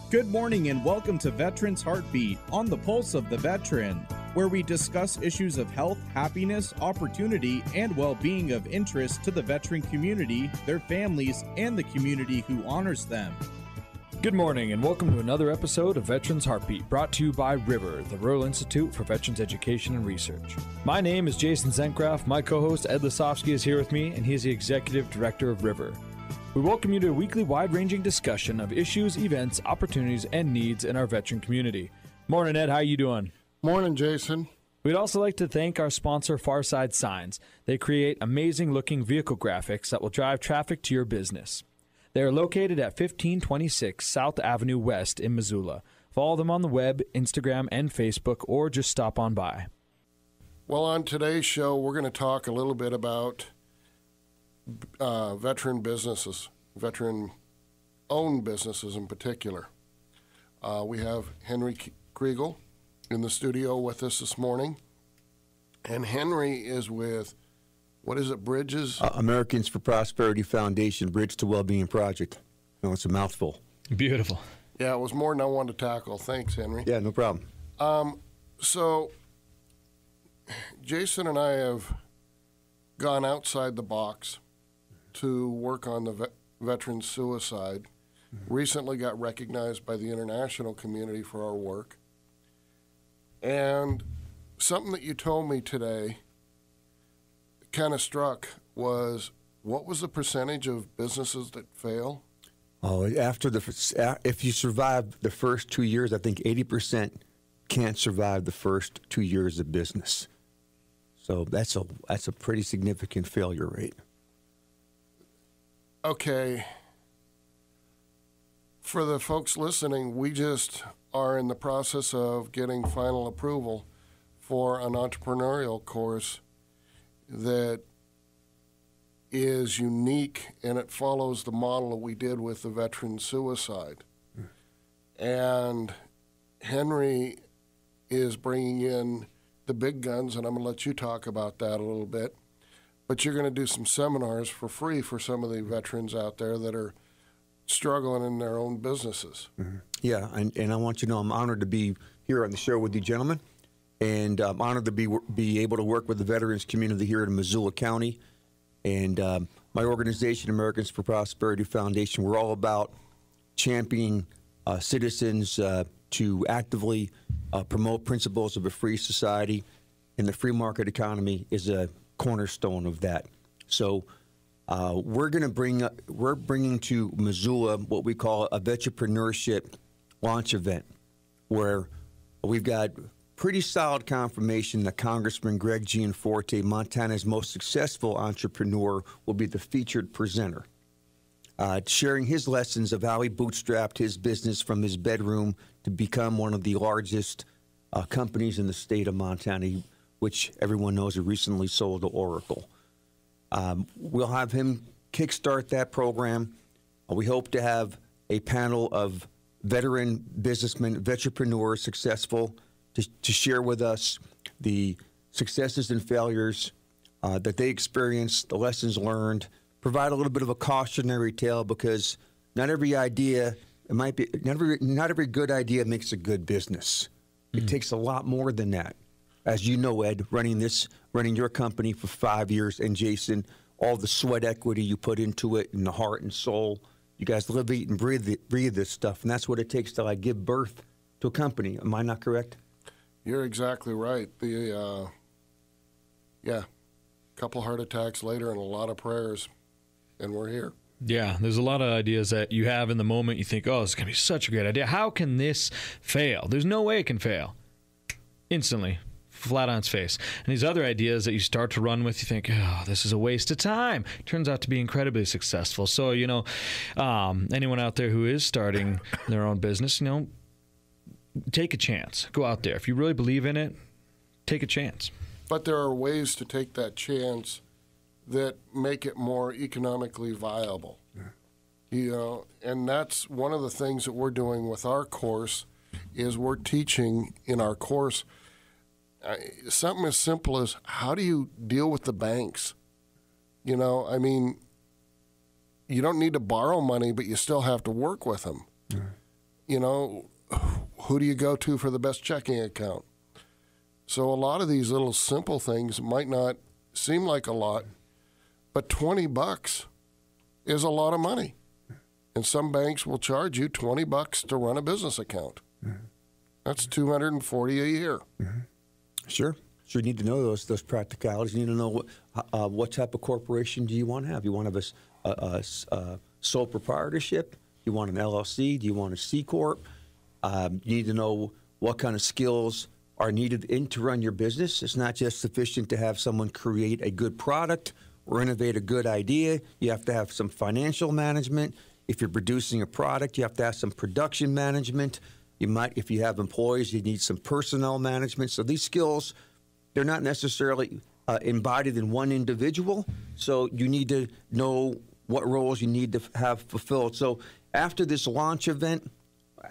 Good morning and welcome to Veterans Heartbeat on the Pulse of the Veteran, where we discuss issues of health, happiness, opportunity, and well-being of interest to the veteran community, their families, and the community who honors them. Good morning and welcome to another episode of Veterans Heartbeat, brought to you by River, the Rural Institute for Veterans Education and Research. My name is Jason Zencraft. My co-host Ed Lasofsky is here with me, and he is the Executive Director of River. We welcome you to a weekly wide-ranging discussion of issues, events, opportunities, and needs in our veteran community. Morning, Ed. How you doing? Morning, Jason. We'd also like to thank our sponsor, Farside Signs. They create amazing-looking vehicle graphics that will drive traffic to your business. They are located at 1526 South Avenue West in Missoula. Follow them on the web, Instagram, and Facebook, or just stop on by. Well, on today's show, we're going to talk a little bit about veteran businesses, veteran-owned businesses in particular. We have Henry Kriegel in the studio with us this morning. And Henry is with, what is it, Bridges? Americans for Prosperity Foundation, Bridge to Wellbeing Project. No, it's a mouthful. Beautiful. Yeah, it was more than I wanted to tackle. Thanks, Henry. Yeah, no problem. So, Jason and I have gone outside the box to work on the veteran suicide. Recently got recognized by the international community for our work. And something that you told me today kind of struck was, what was the percentage of businesses that fail? Oh, if you survive the first 2 years, I think 80% can't survive the first 2 years of business. So that's a pretty significant failure rate. Okay. For the folks listening, we just are in the process of getting final approval for an entrepreneurial course that is unique, and it follows the model that we did with the veteran suicide. And Henry is bringing in the big guns, and I'm going to let you talk about that a little bit. But you're going to do some seminars for free for some of the veterans out there that are struggling in their own businesses. Mm-hmm. Yeah, and I want you to know I'm honored to be here on the show with you gentlemen, and I'm honored to be able to work with the veterans community here in Missoula County. And my organization, Americans for Prosperity Foundation, we're all about championing citizens to actively promote principles of a free society, and the free market economy is a cornerstone of that. So we're bringing to Missoula what we call a Veteranpreneurship launch event, where we've got pretty solid confirmation that Congressman Greg Gianforte, Montana's most successful entrepreneur, will be the featured presenter, sharing his lessons of how he bootstrapped his business from his bedroom to become one of the largest companies in the state of Montana, which everyone knows he recently sold to Oracle. We'll have him kickstart that program. We hope to have a panel of veteran businessmen, veteranpreneurs, successful, to share with us the successes and failures that they experienced, the lessons learned, provide a little bit of a cautionary tale, because not every good idea makes a good business. It takes a lot more than that. As you know, Ed, running your company for 5 years, and Jason, all the sweat equity you put into it, and the heart and soul, you guys live, eat, and breathe this stuff, and that's what it takes to give birth to a company. Am I not correct? You're exactly right. A couple heart attacks later and a lot of prayers, and we're here. Yeah, there's a lot of ideas that you have in the moment. You think, oh, it's going to be such a great idea. How can this fail? There's no way it can fail. Instantly, flat on its face. And these other ideas that you start to run with, you think, oh, this is a waste of time. Turns out to be incredibly successful. So, anyone out there who is starting their own business, take a chance. Go out there. If you really believe in it, take a chance. But there are ways to take that chance that make it more economically viable. Yeah. And that's one of the things that we're doing with our course, is we're teaching in our course something as simple as, how do you deal with the banks? You don't need to borrow money, but you still have to work with them. you know, who do you go to for the best checking account? So a lot of these little simple things might not seem like a lot, but $20 is a lot of money. And some banks will charge you $20 to run a business account. That's $240 a year. Sure. So you need to know those practicalities. You need to know what type of corporation do you want to have. You want to have a sole proprietorship? You want an LLC? Do you want a C Corp? You need to know what kind of skills are needed to run your business. It's not just sufficient to have someone create a good product or innovate a good idea. You have to have some financial management. If you're producing a product, you have to have some production management. You might, if you have employees, you need some personnel management. So these skills, they're not necessarily embodied in one individual. So you need to know what roles you need to have fulfilled. So after this launch event,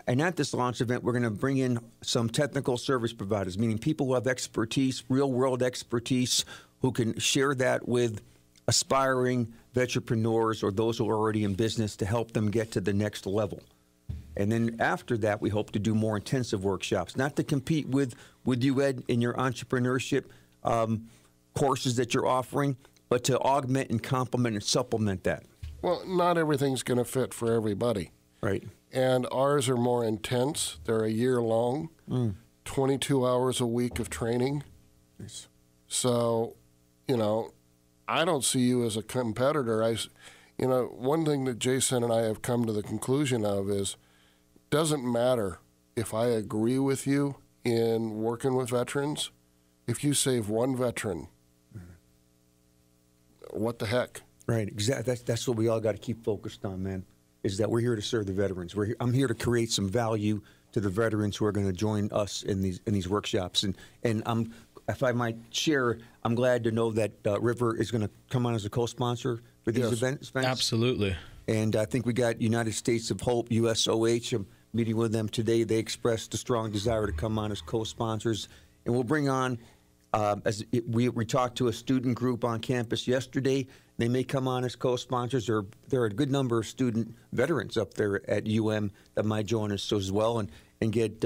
and at this launch event, we're going to bring in some technical service providers, meaning people who have expertise, real-world expertise, who can share that with aspiring vetrepreneurs or those who are already in business to help them get to the next level. And then after that, we hope to do more intensive workshops, not to compete with you, Ed, in your entrepreneurship courses that you're offering, but to augment and complement and supplement that. Well, not everything's going to fit for everybody. Right. And ours are more intense. They're a year long, 22 hours a week of training. Nice. So, you know, I don't see you as a competitor. One thing that Jason and I have come to the conclusion of is, doesn't matter if I agree with you in working with veterans. If you save one veteran, what the heck? Right, exactly. That's what we all got to keep focused on, man, is that we're here to serve the veterans. I'm here to create some value to the veterans who are going to join us in these workshops. And if I might share, I'm glad to know that River is going to come on as a co-sponsor for these events. Absolutely. And I think we got United States of Hope, USOH. I'm meeting with them today. They expressed a strong desire to come on as co-sponsors. And we'll bring on, we talked to a student group on campus yesterday. They may come on as co-sponsors. There are a good number of student veterans up there at UM that might join us as well and get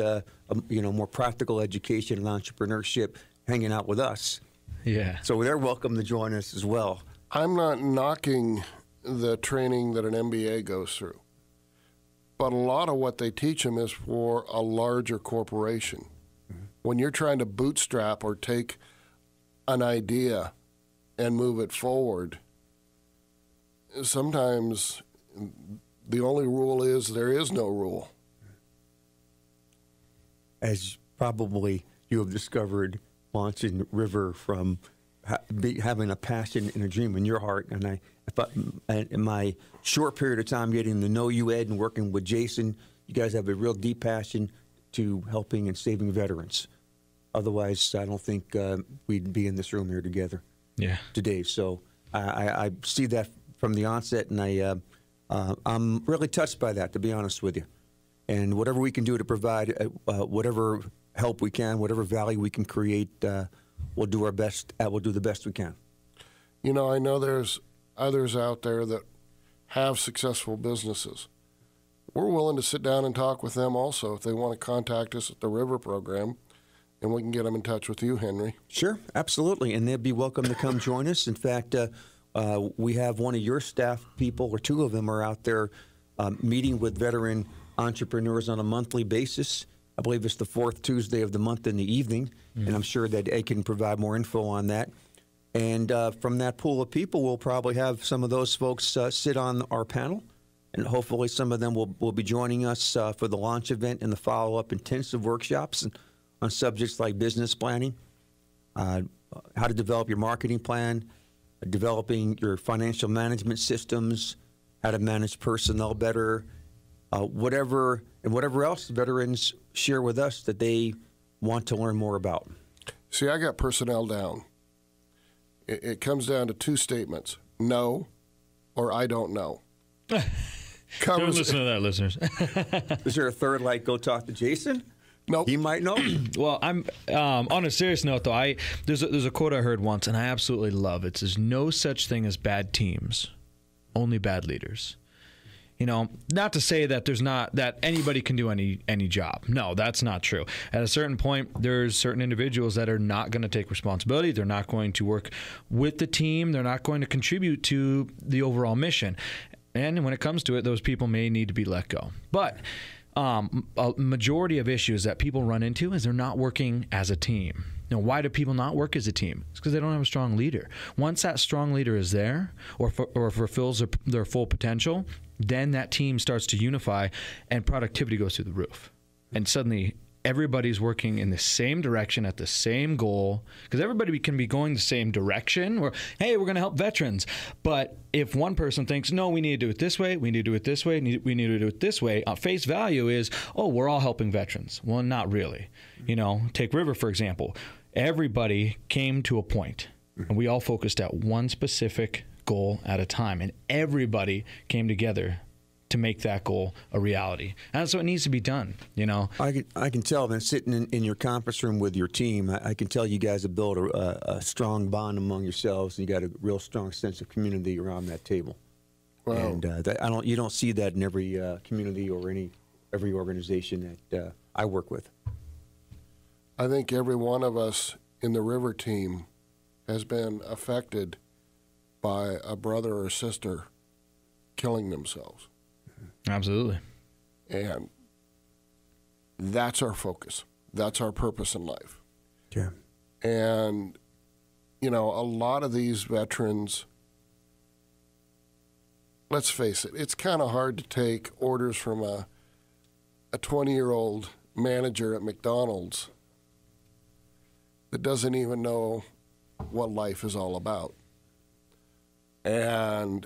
more practical education and entrepreneurship hanging out with us. Yeah. So they're welcome to join us as well. I'm not knocking the training that an MBA goes through, but a lot of what they teach them is for a larger corporation. When you're trying to bootstrap or take an idea and move it forward, sometimes the only rule is there is no rule. As probably you have discovered, launching River from having a passion and a dream in your heart, and in my short period of time getting to know you, Ed, and working with Jason, you guys have a real deep passion to helping and saving veterans. Otherwise, I don't think we'd be in this room here together today. So I see that from the onset, and I'm really touched by that, to be honest with you. And whatever we can do to provide whatever help we can, whatever value we can create, we'll do our best. We'll do the best we can. You know, I know there's others out there that have successful businesses. We're willing to sit down and talk with them also if they want to contact us at the River program, and we can get them in touch with you, Henry. Sure, absolutely, and they'd be welcome to come join us. In fact, we have one of your staff people, or two of them, are out there meeting with veteran entrepreneurs on a monthly basis. I believe it's the fourth Tuesday of the month in the evening, and I'm sure that Ed can provide more info on that. And from that pool of people, we'll probably have some of those folks sit on our panel, and hopefully some of them will be joining us for the launch event and the follow-up intensive workshops on subjects like business planning, how to develop your marketing plan, developing your financial management systems, how to manage personnel better, whatever else veterans share with us that they want to learn more about. See, I got personnel down. It comes down to two statements: no, or I don't know. Don't listen to that, listeners. Is there a third, like, go talk to Jason? Nope. He might know. Well, I'm on a serious note, though. There's a quote I heard once, and I absolutely love it. It says, "No such thing as bad teams, only bad leaders." Not to say that that anybody can do any job. No, that's not true. At a certain point, there's certain individuals that are not going to take responsibility. They're not going to work with the team. They're not going to contribute to the overall mission. And when it comes to it, those people may need to be let go. But a majority of issues that people run into is they're not working as a team. Why do people not work as a team? It's because they don't have a strong leader. Once that strong leader is there or fulfills their full potential, then that team starts to unify and productivity goes through the roof. And suddenly everybody's working in the same direction at the same goal, because everybody can be going the same direction, or, hey, we're going to help veterans. But if one person thinks, no, we need to do it this way, we need to do it this way, we need to do it this way, face value is, oh, we're all helping veterans. Well, not really. Take River, for example. Everybody came to a point, and we all focused at one specific goal at a time, and everybody came together to make that goal a reality. And that's what needs to be done, I can tell, man, sitting in your conference room with your team, I can tell you guys have built a strong bond among yourselves, and you got a real strong sense of community around that table. Wow. And you don't see that in every community or every organization that I work with. I think every one of us in the River team has been affected by a brother or sister killing themselves. Absolutely. And that's our focus. That's our purpose in life. Yeah. And, a lot of these veterans, let's face it, it's kind of hard to take orders from a 20-year-old manager at McDonald's that doesn't even know what life is all about. And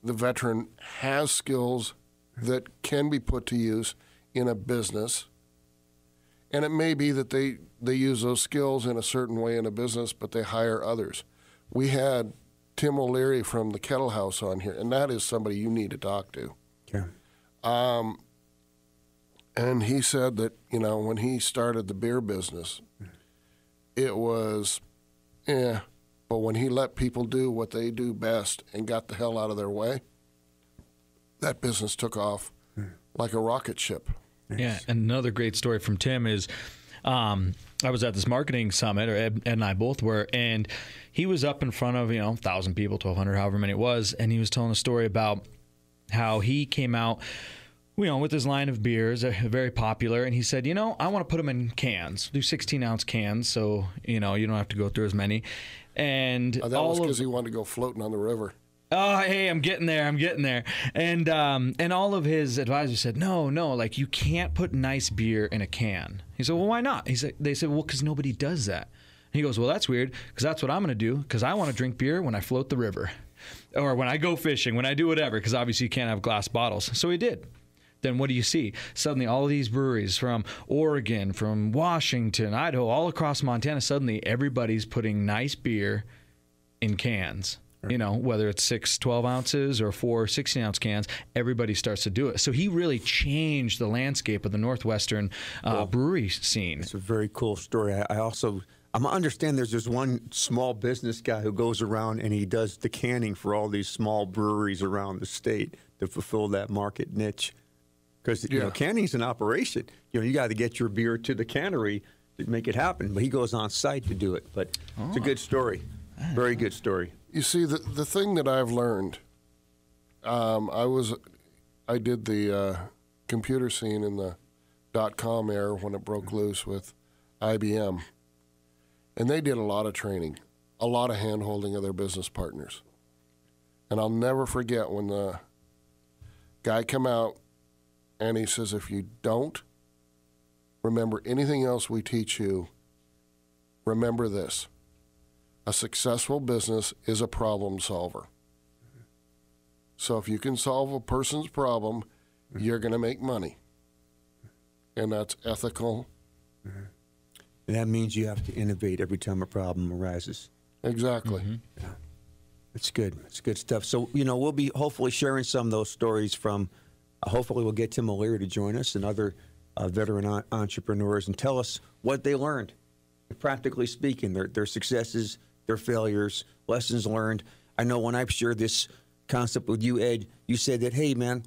the veteran has skills that can be put to use in a business. And it may be that they use those skills in a certain way in a business, but they hire others. We had Tim O'Leary from the Kettle House on here, and that is somebody you need to talk to. Yeah. And he said that, when he started the beer business, it was, but when he let people do what they do best and got the hell out of their way, that business took off like a rocket ship. Yeah, and another great story from Tim is I was at this marketing summit, or Ed and I both were, and he was up in front of, 1,000 people, 1,200, however many it was, and he was telling a story about how he came out with his line of beers, very popular, and he said, I want to put them in cans, do 16-ounce cans, so, you don't have to go through as many. And that was because he wanted to go floating on the river. Oh, hey, I'm getting there. And all of his advisors said, no, like, you can't put nice beer in a can. He said, well, why not? They said, well, because nobody does that. And he goes, well, that's weird, because that's what I'm going to do, because I want to drink beer when I float the river, or when I go fishing, when I do whatever, because obviously you can't have glass bottles. So he did. Then what do you see? Suddenly all of these breweries from Oregon, from Washington, Idaho, all across Montana, suddenly everybody's putting nice beer in cans. Whether it's 6 12 ounces or 4 16-ounce cans, everybody starts to do it. So he really changed the landscape of the Northwestern brewery scene. It's a very cool story. I understand there's just one small business guy who goes around and he does the canning for all these small breweries around the state to fulfill that market niche. Because canning's an operation. You got to get your beer to the cannery to make it happen. But he goes on site to do it. But it's a good story. Very good story. You see, the thing that I've learned, I did the computer scene in the .com era when it broke loose with IBM, and they did a lot of training, a lot of hand-holding of their business partners. And I'll never forget when the guy came out and he says, if you don't remember anything else we teach you, remember this. A successful business is a problem solver. So if you can solve a person's problem, you're going to make money. And that's ethical. And that means you have to innovate every time a problem arises. Exactly. Yeah. It's good. It's good stuff. So, we'll be hopefully sharing some of those stories from, hopefully we'll get Tim O'Leary to join us and other veteran entrepreneurs and tell us what they learned. Practically speaking, their successes, their failures, lessons learned. I know when I've shared this concept with you, Ed, you said that, hey, man,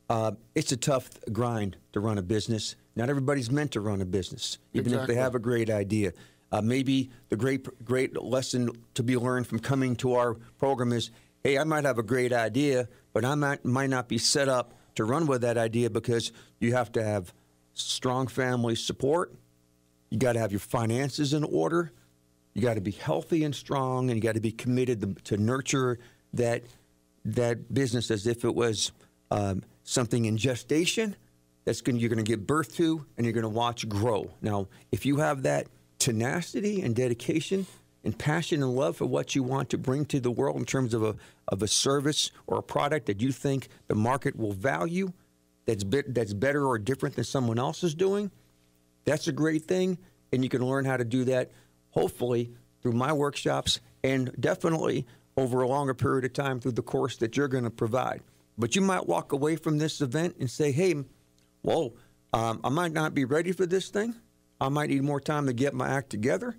it's a tough grind to run a business. Not everybody's meant to run a business, even if they have a great idea. Maybe the great lesson to be learned from coming to our program is, hey, I might have a great idea, but I might not be set up to run with that idea, because you have to have strong family support. You got to have your finances in order. You got to be healthy and strong, and you got to be committed to nurture that business as if it was something in gestation you're going to give birth to, and you're going to watch grow. Now, if you have that tenacity and dedication and passion and love for what you want to bring to the world in terms of a service or a product that you think the market will value, that's better or different than someone else is doing, that's a great thing, and you can learn how to do that, hopefully, through my workshops, and definitely over a longer period of time through the course that you're going to provide. But you might walk away from this event and say, hey, whoa, I might not be ready for this thing. I might need more time to get my act together.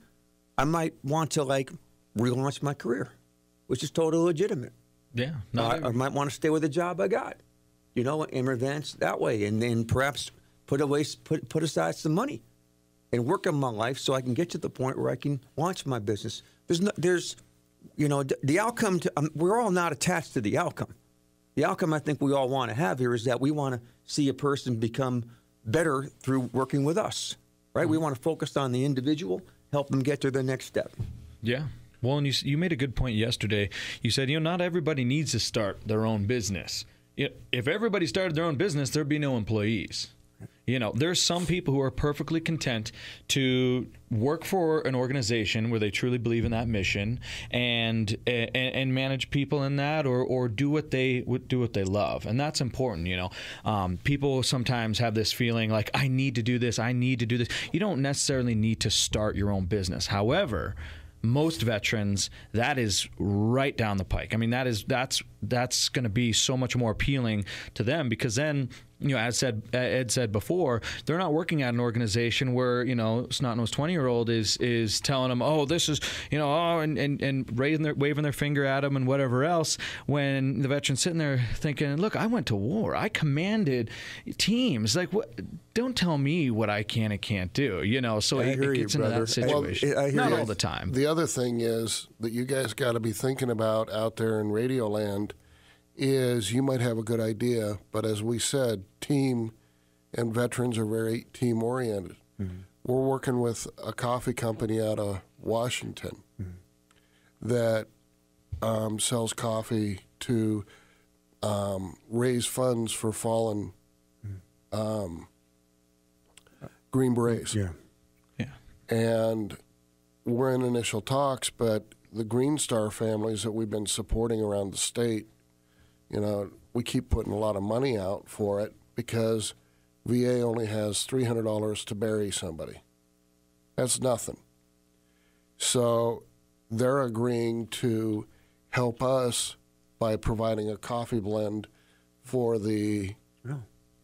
I might want to, relaunch my career, which is totally legitimate. Yeah. I might want to stay with the job I got, and advance that way, and then perhaps put aside some money and work on my life so I can get to the point where I can launch my business. The outcome, we're all not attached to the outcome. The outcome I think we all want to have here is that we want to see a person become better through working with us, right? Mm-hmm. We want to focus on the individual, help them get to the next step. Yeah. Well, and you made a good point yesterday. You said, not everybody needs to start their own business. If everybody started their own business, there'd be no employees. There's some people who are perfectly content to work for an organization where they truly believe in that mission and manage people in that, or do what they love, and that's important. People sometimes have this feeling like, I need to do this. You don't necessarily need to start your own business. However, most veterans, that is right down the pike. I mean, that's going to be so much more appealing to them, because then, as Ed said before, they're not working at an organization where, snot-nosed 20-year-old is telling them, oh, this is, and waving their finger at them and whatever else, when the veteran's sitting there thinking, look, I went to war. I commanded teams. Like, what? Don't tell me what I can and can't do, So it gets into that situation. Not all the time. The other thing is that you guys got to be thinking about out there in Radio Land is you might have a good idea, but as we said, team and veterans are very team-oriented. Mm-hmm. We're working with a coffee company out of Washington that sells coffee to raise funds for fallen Green Berets. Yeah. And we're in initial talks, but the Green Star families that we've been supporting around the state, we keep putting a lot of money out for it because VA only has $300 to bury somebody. That's nothing. So they're agreeing to help us by providing a coffee blend for the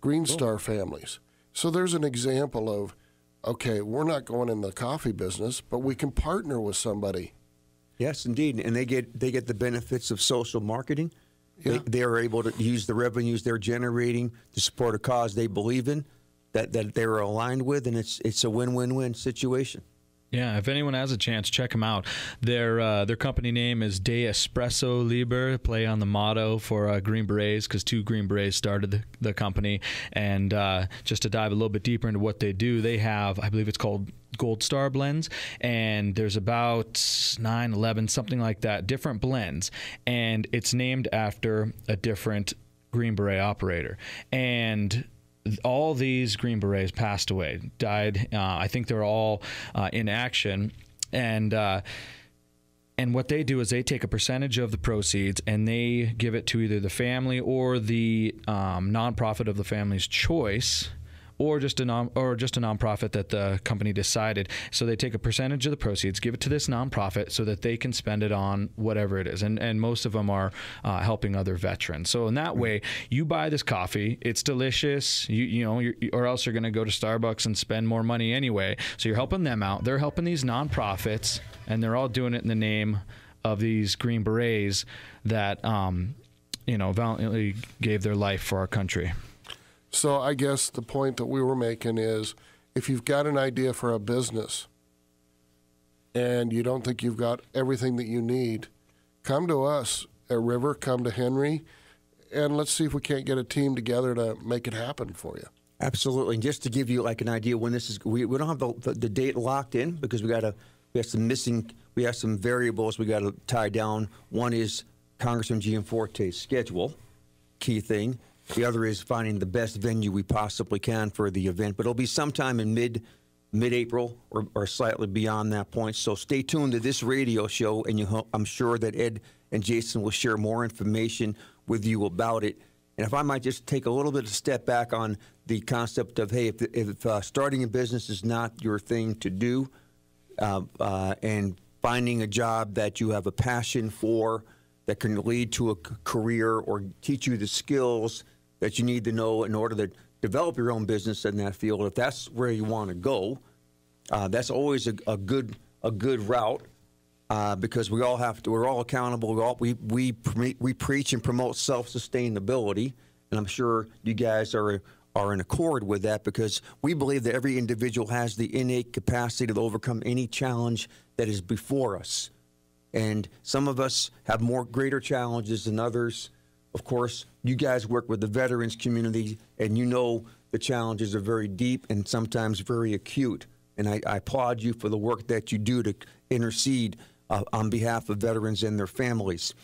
Green Star families. So there's an example of, okay, we're not going in the coffee business, but we can partner with somebody. Yes, indeed, and they get the benefits of social marketing. Yeah. They are able to use the revenues they're generating to support a cause they believe in, that they're aligned with, and it's a win-win-win situation. Yeah, if anyone has a chance, check them out. Their company name is De Espresso Liber, play on the motto for Green Berets, because 2 Green Berets started the company. And just to dive a little bit deeper into what they do, they have, I believe it's called Gold Star blends, and there's about 9, 11, something like that, different blends, and it's named after a different Green Beret operator. And all these Green Berets passed away, died. I think they're all in action, and what they do is they take a percentage of the proceeds and they give it to either the family or the nonprofit of the family's choice, or just a nonprofit that the company decided. So they take a percentage of the proceeds, give it to this nonprofit so that they can spend it on whatever it is. And most of them are helping other veterans. So in that way, you buy this coffee, it's delicious, or else you're going to go to Starbucks and spend more money anyway. So you're helping them out. They're helping these nonprofits, and they're all doing it in the name of these Green Berets that, valiantly gave their life for our country. So I guess the point that we were making is, if you've got an idea for a business and you don't think you've got everything that you need, come to us at River, come to Henry, and let's see if we can't get a team together to make it happen for you. Absolutely. And just to give you like an idea when this is, we don't have the date locked in because we have some variables we got to tie down. One is Congressman Gianforte's schedule, key thing. The other is finding the best venue we possibly can for the event. But it'll be sometime in mid-April or slightly beyond that point. So stay tuned to this radio show, and I'm sure that Ed and Jason will share more information with you about it. And if I might just take a little bit of a step back on the concept of, hey, if starting a business is not your thing to do, and finding a job that you have a passion for that can lead to a career or teach you the skills that you need to know in order to develop your own business in that field, if that's where you want to go, that's always a good route. Because we're all accountable. We preach and promote self-sustainability, and I'm sure you guys are in accord with that because we believe that every individual has the innate capacity to overcome any challenge that is before us. And some of us have greater challenges than others. Of course, you guys work with the veterans community, and you know the challenges are very deep and sometimes very acute. And I applaud you for the work that you do to intercede on behalf of veterans and their families.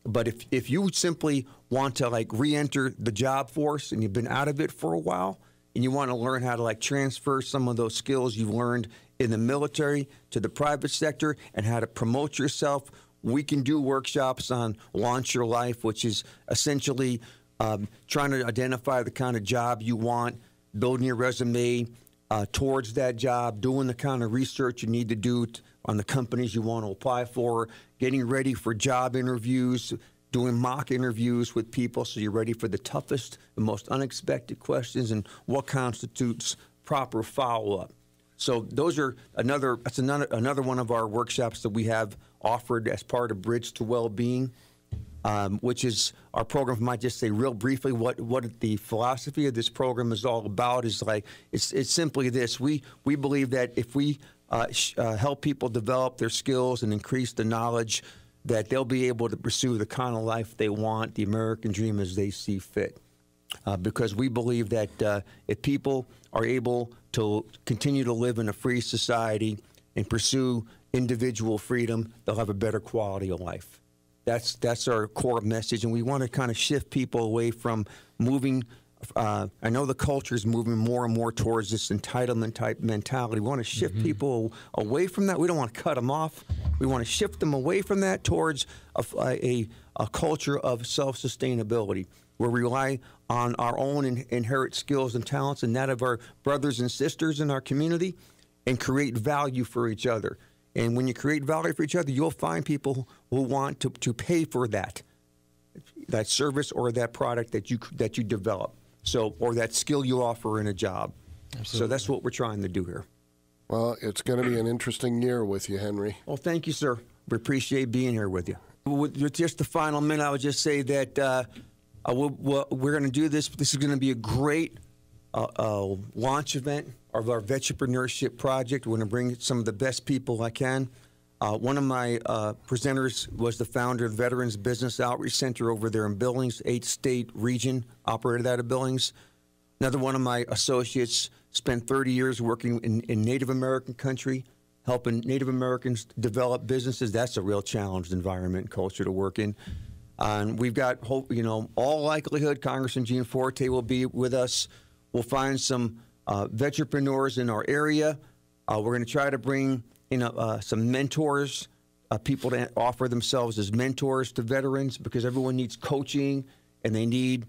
But if you simply want to re-enter the job force and you've been out of it for a while and you want to learn how to transfer some of those skills you've learned in the military to the private sector and how to promote yourself, we can do workshops on Launch Your Life, which is essentially trying to identify the kind of job you want, building your resume towards that job, doing the kind of research you need to do on the companies you want to apply for, getting ready for job interviews, doing mock interviews with people so you're ready for the toughest and most unexpected questions and what constitutes proper follow-up. So those are another one of our workshops that we have offered as part of Bridge to Wellbeing, which is our program. I might just say real briefly what the philosophy of this program is all about. It's simply this: we believe that if we help people develop their skills and increase the knowledge, that they'll be able to pursue the kind of life they want, the American dream as they see fit. Because we believe that if people are able to continue to live in a free society and pursue individual freedom, they'll have a better quality of life. That's our core message, and we want to kind of shift people away from moving. I know the culture is moving more and more towards this entitlement type mentality. We want to shift people away from that. We don't want to cut them off. We want to shift them away from that towards a culture of self-sustainability, where we rely on our own inherent skills and talents and that of our brothers and sisters in our community, and create value for each other. And when you create value for each other, you'll find people who want to pay for that service or that product that you develop. So, or that skill you offer in a job. Absolutely. So that's what we're trying to do here. Well, it's going to be an interesting year with you, Henry. Well, thank you, sir. We appreciate being here with you. With just the final minute, I would just say that we're going to do this. This is going to be a great launch event of our Vetepreneurship Project. We're going to bring some of the best people I can. One of my presenters was the founder of the Veterans Business Outreach Center over there in Billings, 8-state region, operated out of Billings. Another one of my associates spent 30 years working in Native American country, helping Native Americans develop businesses. That's a real challenged environment and culture to work in. And we've got, all likelihood, Congressman Gianforte will be with us. We'll find some veterepreneurs in our area. We're going to try to bring some mentors, people to offer themselves as mentors to veterans, because everyone needs coaching and they need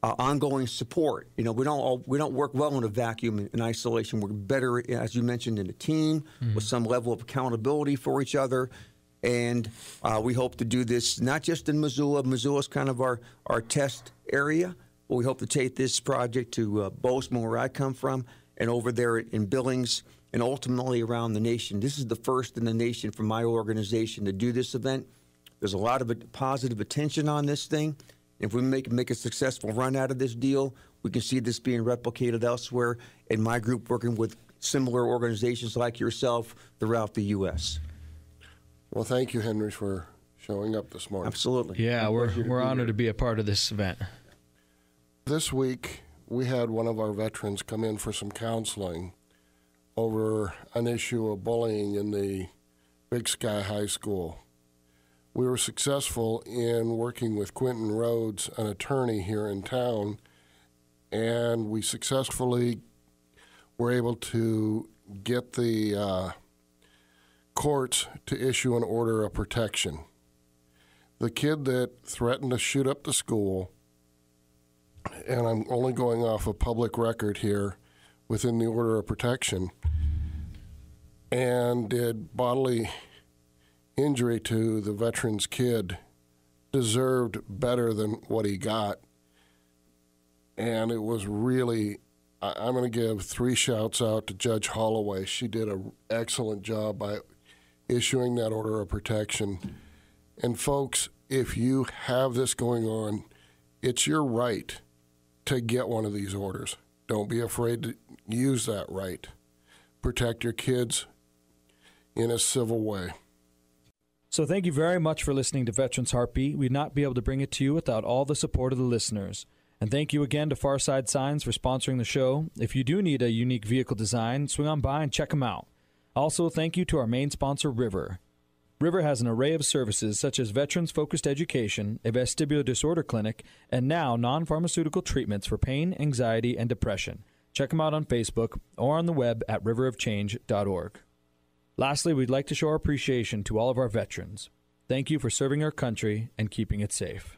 ongoing support. We don't work well in a vacuum in isolation. We're better, as you mentioned, in a team with some level of accountability for each other. And we hope to do this not just in Missoula. Missoula is kind of our test area. But we hope to take this project to Bozeman, where I come from, and over there in Billings, and ultimately around the nation. This is the first in the nation for my organization to do this event. There's a lot of positive attention on this thing, If we make a successful run out of this deal, we can see this being replicated elsewhere, and my group working with similar organizations like yourself throughout the U.S. Well, thank you, Henry, for showing up this morning. Absolutely. Yeah, we're honored to be a part of this event. This week, we had one of our veterans come in for some counseling over an issue of bullying in the Big Sky High School. We were successful in working with Quentin Rhodes, an attorney here in town, and we successfully were able to get the courts to issue an order of protection. The kid that threatened to shoot up the school, and I'm only going off a public record here within the order of protection, and did bodily injury to the veteran's kid, deserved better than what he got. And it was really, I'm going to give 3 shouts out to Judge Holloway. She did an excellent job by issuing that order of protection. And folks, if you have this going on, it's your right to get one of these orders. Don't be afraid to use that right. Protect your kids in a civil way. So thank you very much for listening to Veterans Heartbeat. We'd not be able to bring it to you without all the support of the listeners. And thank you again to Farside Signs for sponsoring the show. If you do need a unique vehicle design, swing on by and check them out. Also, thank you to our main sponsor, River. River has an array of services such as veterans-focused education, a vestibular disorder clinic, and now non-pharmaceutical treatments for pain, anxiety, and depression. Check them out on Facebook or on the web at riverofchange.org. Lastly, we'd like to show our appreciation to all of our veterans. Thank you for serving our country and keeping it safe.